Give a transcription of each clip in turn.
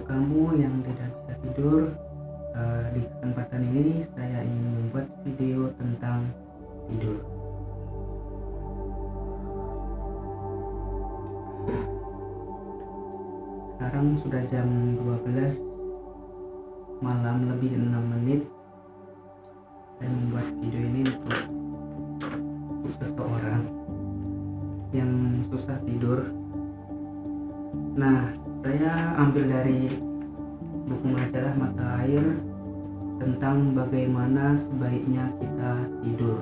kamu yang tidak bisa tidur, di kesempatan ini saya ingin membuat video tentang tidur. Sekarang sudah jam 12 malam lebih 6 menit. Saya membuat video ini untuk seseorang yang susah tidur. Nah, saya ambil dari buku majalah Mata Air tentang bagaimana sebaiknya kita tidur.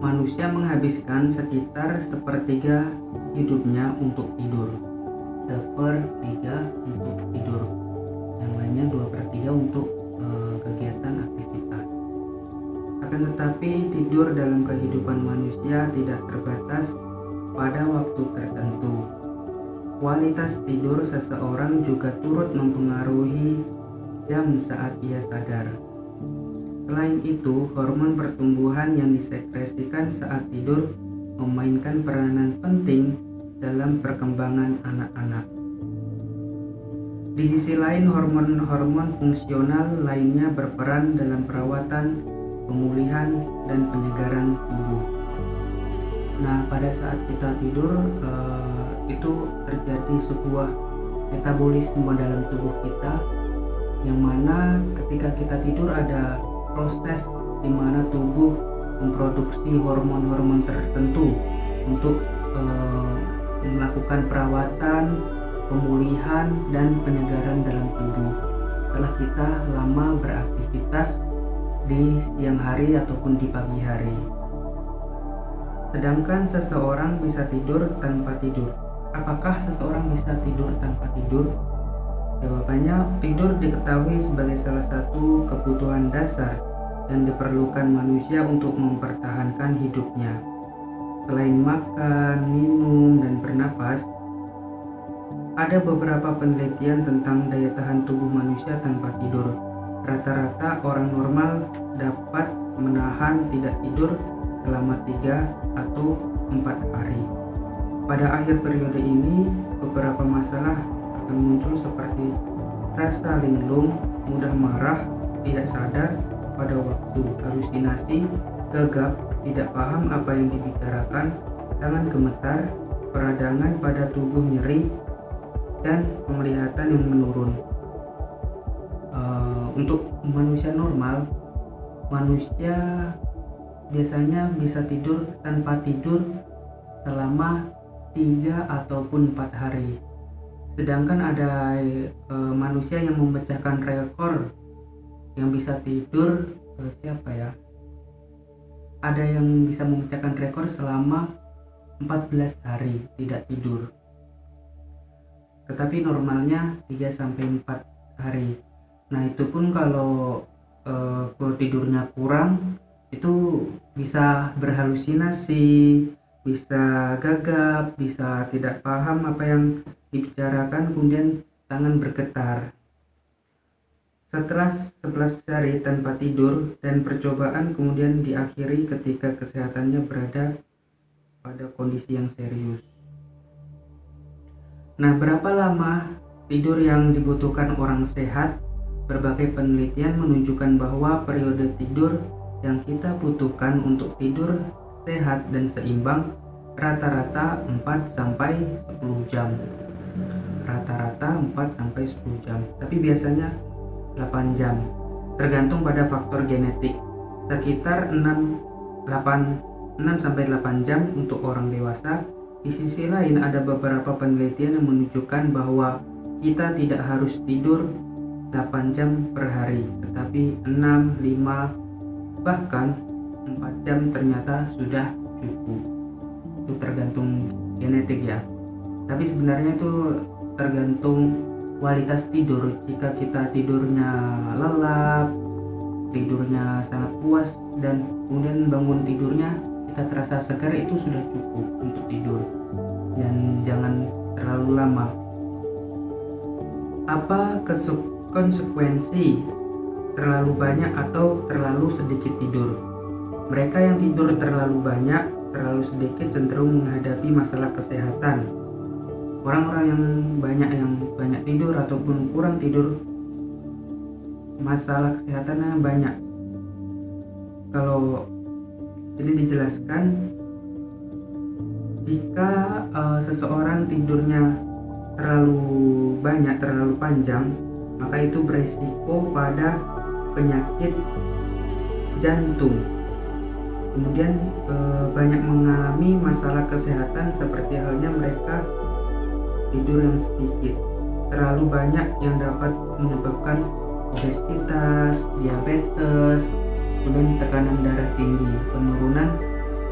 Manusia menghabiskan sekitar sepertiga hidupnya untuk tidur. Sepertiga untuk tidur. Yang lainnya 2/3 untuk kegiatan aktivitas. Akan tetapi tidur dalam kehidupan manusia tidak terbatas pada waktu tertentu. Kualitas tidur seseorang juga turut mempengaruhi jam saat ia sadar. Selain itu, hormon pertumbuhan yang disekresikan saat tidur memainkan peranan penting dalam perkembangan anak-anak. Di sisi lain, hormon-hormon fungsional lainnya berperan dalam perawatan, pemulihan, dan penyegaran tubuh. Nah, pada saat kita tidur itu terjadi sebuah metabolisme dalam tubuh kita, yang mana ketika kita tidur ada proses di mana tubuh memproduksi hormon-hormon tertentu untuk melakukan perawatan, pemulihan, dan penyegaran dalam tubuh setelah kita lama beraktivitas di siang hari ataupun di pagi hari. Sedangkan seseorang bisa tidur tanpa tidur. Apakah seseorang bisa tidur tanpa tidur? Jawabannya, tidur diketahui sebagai salah satu kebutuhan dasar yang diperlukan manusia untuk mempertahankan hidupnya. Selain makan, minum, dan bernapas, ada beberapa penelitian tentang daya tahan tubuh manusia tanpa tidur. Rata-rata orang normal dapat menahan tidak tidur selama 3 atau 4 hari. Pada akhir periode ini, beberapa masalah akan muncul seperti rasa linglung, mudah marah, tidak sadar pada waktu, halusinasi, gagap, tidak paham apa yang dibicarakan, tangan gemetar, peradangan pada tubuh nyeri, dan penglihatan yang menurun. Untuk manusia normal, manusia biasanya bisa tidur tanpa tidur selama 3 ataupun 4 hari. Sedangkan ada manusia yang memecahkan rekor yang bisa tidur, ada yang bisa memecahkan rekor selama 14 hari tidak tidur. Tetapi normalnya 3-4 hari. Nah, itu pun kalau tidurnya kurang, itu bisa berhalusinasi, bisa gagap, bisa tidak paham apa yang dibicarakan, kemudian tangan bergetar. Setelah 11 hari tanpa tidur dan percobaan kemudian diakhiri ketika kesehatannya berada pada kondisi yang serius. Nah, berapa lama tidur yang dibutuhkan orang sehat? Berbagai penelitian menunjukkan bahwa periode tidur yang kita butuhkan untuk tidur sehat dan seimbang rata-rata 4-10 jam. Rata-rata 4-10 jam. Tapi biasanya 8 jam. Tergantung pada faktor genetik. Sekitar 6-8 jam untuk orang dewasa. Di sisi lain ada beberapa penelitian yang menunjukkan bahwa kita tidak harus tidur 8 jam per hari, tetapi 6, 5, bahkan 4 jam ternyata sudah cukup. Itu tergantung genetik ya. Tapi sebenarnya itu tergantung kualitas tidur. Jika kita tidurnya lelap, tidurnya sangat puas, dan kemudian bangun tidurnya kita terasa segar, itu sudah cukup untuk tidur. Dan jangan terlalu lama. Apa konsekuensi terlalu banyak atau terlalu sedikit tidur? Mereka yang tidur terlalu banyak, terlalu sedikit cenderung menghadapi masalah kesehatan. Orang-orang yang banyak tidur ataupun kurang tidur, masalah kesehatannya banyak. Kalau ini dijelaskan, jika seseorang tidurnya terlalu banyak, terlalu panjang, maka itu beresiko pada penyakit jantung. Kemudian banyak mengalami masalah kesehatan seperti halnya mereka tidur yang sedikit. Terlalu banyak yang dapat menyebabkan obesitas, diabetes, kemudian tekanan darah tinggi, penurunan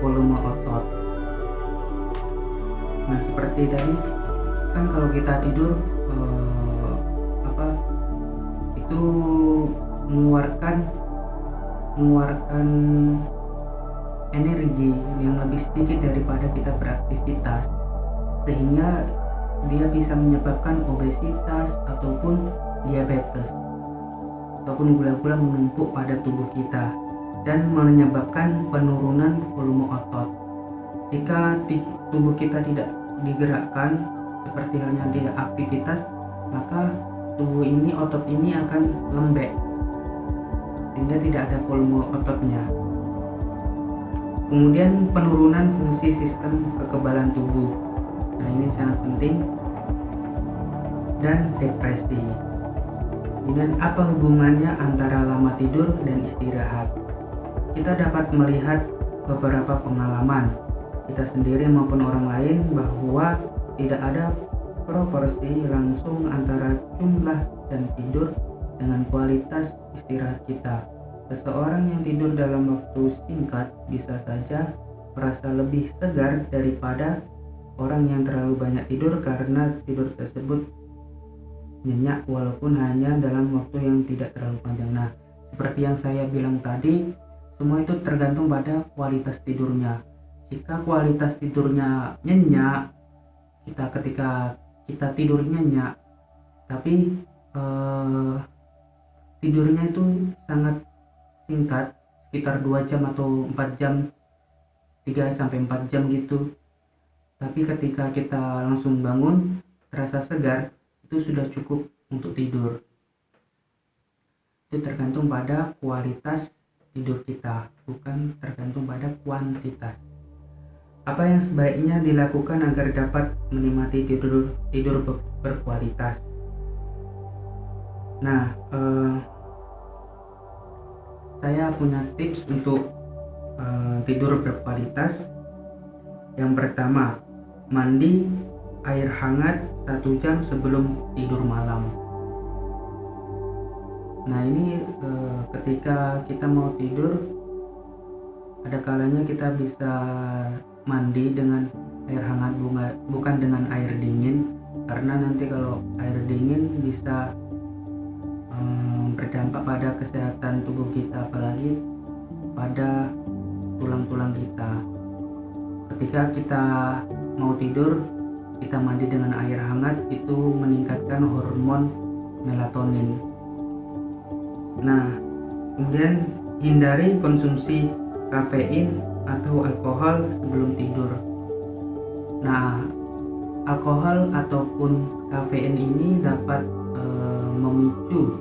volume otot. Nah, seperti tadi kan kalau kita tidur itu mengeluarkan energi yang lebih sedikit daripada kita beraktivitas, sehingga dia bisa menyebabkan obesitas ataupun diabetes ataupun gula-gula menumpuk pada tubuh kita dan menyebabkan penurunan volume otot. Jika tubuh kita tidak digerakkan seperti halnya dia aktivitas, maka tubuh ini, otot ini akan lembek sehingga tidak ada volume ototnya. Kemudian penurunan fungsi sistem kekebalan tubuh. Nah, ini sangat penting. Dan depresi. Dengan apa hubungannya antara lama tidur dan istirahat? Kita dapat melihat beberapa pengalaman kita sendiri maupun orang lain bahwa tidak ada proporsi langsung antara jumlah jam tidur dengan kualitas istirahat kita. Seseorang yang tidur dalam waktu singkat bisa saja merasa lebih segar daripada orang yang terlalu banyak tidur karena tidur tersebut nyenyak walaupun hanya dalam waktu yang tidak terlalu panjang. Nah, seperti yang saya bilang tadi, semua itu tergantung pada kualitas tidurnya. Jika kualitas tidurnya nyenyak, ketika kita tidur nyenyak, tapi tidurnya itu sangat singkat, sekitar 2 jam atau 4 jam, 3-4 jam gitu. Tapi ketika kita langsung bangun, terasa segar, itu sudah cukup untuk tidur. Itu tergantung pada kualitas tidur kita, bukan tergantung pada kuantitas. Apa yang sebaiknya dilakukan agar dapat menikmati tidur berkualitas? Nah, saya punya tips untuk tidur berkualitas. Yang pertama, mandi air hangat 1 jam sebelum tidur malam. Nah, ini ketika kita mau tidur, ada kalanya kita bisa mandi dengan air hangat, bukan dengan air dingin, karena nanti kalau air dingin bisa berdampak pada kesehatan tubuh kita, apalagi pada tulang-tulang kita. Ketika kita mau tidur, kita mandi dengan air hangat, itu meningkatkan hormon melatonin. Nah, kemudian hindari konsumsi kafein atau alkohol sebelum tidur. Nah, alkohol ataupun kafein ini dapat memicu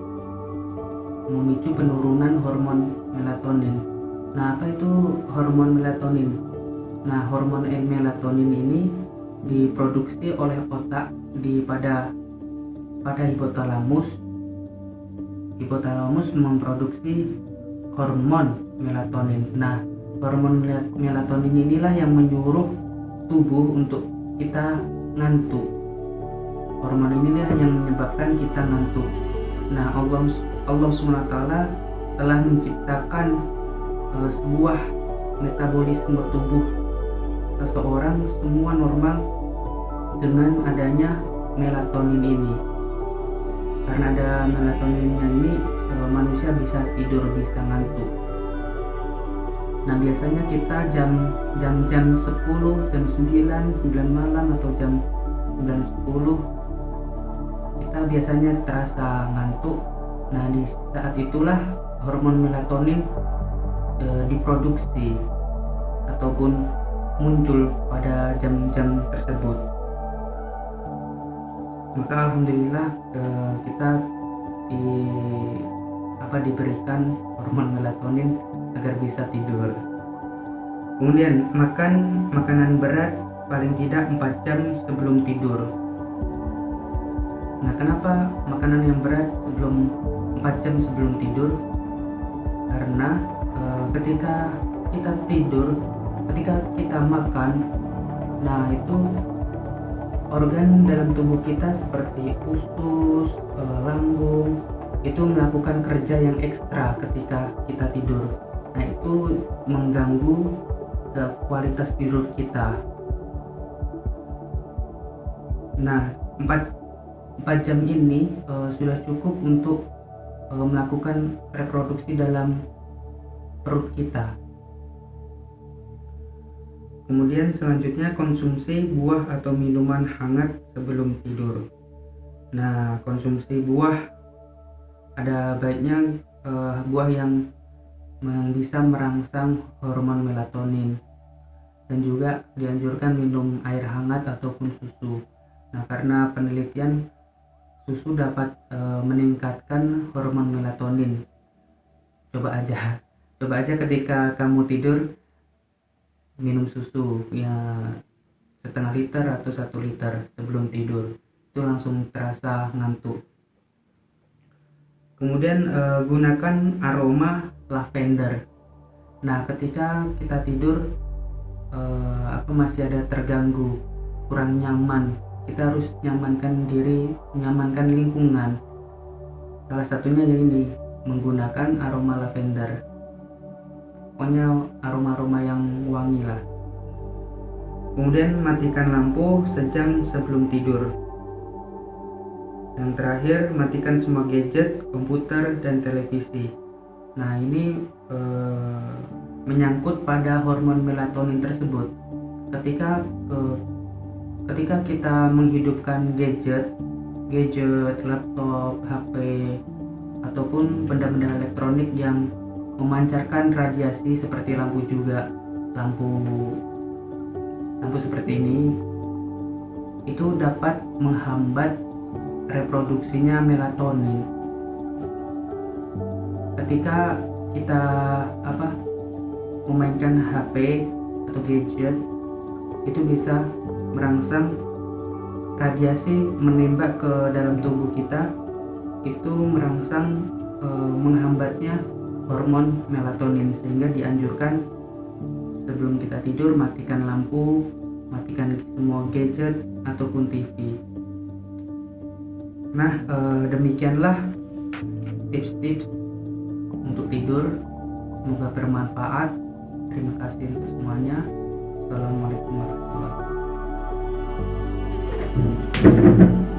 penurunan hormon melatonin. Nah, apa itu hormon melatonin? Nah, hormon melatonin ini diproduksi oleh otak pada hipotalamus. Hipotalamus memproduksi hormon melatonin. Nah, hormon melatonin inilah yang menyuruh tubuh untuk kita ngantuk. Hormon inilah yang menyebabkan kita ngantuk. Nah, Allah SWT telah menciptakan sebuah metabolisme tubuh seseorang semua normal dengan adanya melatonin ini. Karena ada melatoninnya ini, manusia bisa tidur, bisa ngantuk. Nah, biasanya kita jam 10, jam 9 malam atau jam 9:10 kita biasanya terasa ngantuk. Nah, di saat itulah hormon melatonin diproduksi ataupun muncul pada jam-jam tersebut. maka alhamdulillah kita di diberikan hormon melatonin agar bisa tidur. Kemudian makan makanan berat paling tidak 4 jam sebelum tidur. Nah, kenapa makanan yang berat 4 jam sebelum tidur? Karena ketika kita tidur, ketika kita makan, nah itu organ dalam tubuh kita seperti usus, lambung itu melakukan kerja yang ekstra ketika kita tidur. Nah, itu mengganggu kualitas tidur kita. Nah, 4 jam ini sudah cukup untuk melakukan reproduksi dalam perut kita. Kemudian selanjutnya konsumsi buah atau minuman hangat sebelum tidur. Nah, konsumsi buah ada baiknya buah yang bisa merangsang hormon melatonin, dan juga dianjurkan minum air hangat ataupun susu. Nah, karena penelitian susu dapat meningkatkan hormon melatonin. Coba aja ketika kamu tidur minum susu ya setengah liter atau 1 liter sebelum tidur, itu langsung terasa ngantuk. Kemudian gunakan aroma lavender. Nah, ketika kita tidur masih ada terganggu, kurang nyaman, kita harus nyamankan diri, nyamankan lingkungan. Salah satunya ini, menggunakan aroma lavender. Pokoknya aroma-aroma yang wangi lah. Kemudian matikan lampu sejam sebelum tidur. Yang terakhir, matikan semua gadget, komputer, dan televisi. Nah, ini menyangkut pada hormon melatonin tersebut. Ketika kita menghidupkan gadget, laptop, HP, ataupun benda-benda elektronik yang memancarkan radiasi seperti lampu seperti ini, itu dapat menghambat reproduksinya melatonin. Ketika kita memainkan HP atau gadget, itu bisa merangsang radiasi menembak ke dalam tubuh kita, itu merangsang menghambatnya hormon melatonin, sehingga dianjurkan sebelum kita tidur matikan lampu, matikan semua gadget ataupun TV. Nah, demikianlah tips-tips untuk tidur. Semoga bermanfaat. Terima kasih untuk semuanya. Assalamualaikum warahmatullahi wabarakatuh.